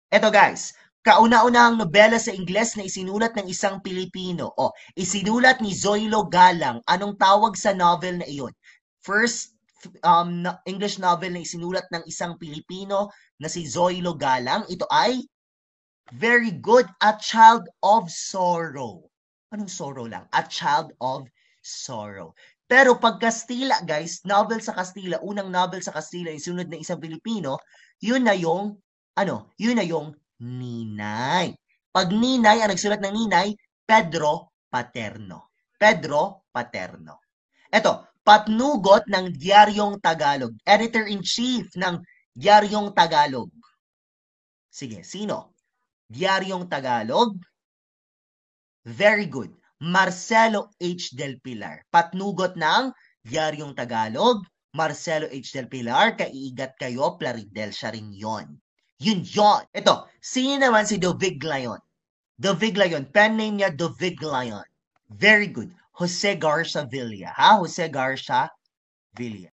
Eto guys, kauna-unahang nobela sa Ingles na isinulat ng isang Pilipino. O, isinulat ni Zoilo Galang. Anong tawag sa novel na iyon? First English novel na isinulat ng isang Pilipino na si Zoilo Galang. Ito ay very good, A Child of Sorrow. Anong sorrow lang? A Child of Sorrow. Pero pag Kastila, guys, novel sa Kastila, unang novel sa Kastila, yung sunod ng isang Pilipino, yun na yung, yun na yung Ninay. Pag Ninay, ang nagsulat ng Ninay, Pedro Paterno. Pedro Paterno. Eto, patnugot ng Diaryong Tagalog. Editor-in-Chief ng Diaryong Tagalog. Sige, sino? Diaryong Tagalog. Very good. Marcelo H. Del Pilar. Patnugot ng Diaryong Tagalog. Marcelo H. Del Pilar. Kaiigat kayo, Plaridel. Siya rin yun. Yun yun. Ito, sino naman si Doviglayon? Doviglayon. Pen name niya Doviglayon. Very good. Jose Garza Villa. Ha? Jose Garza Villa.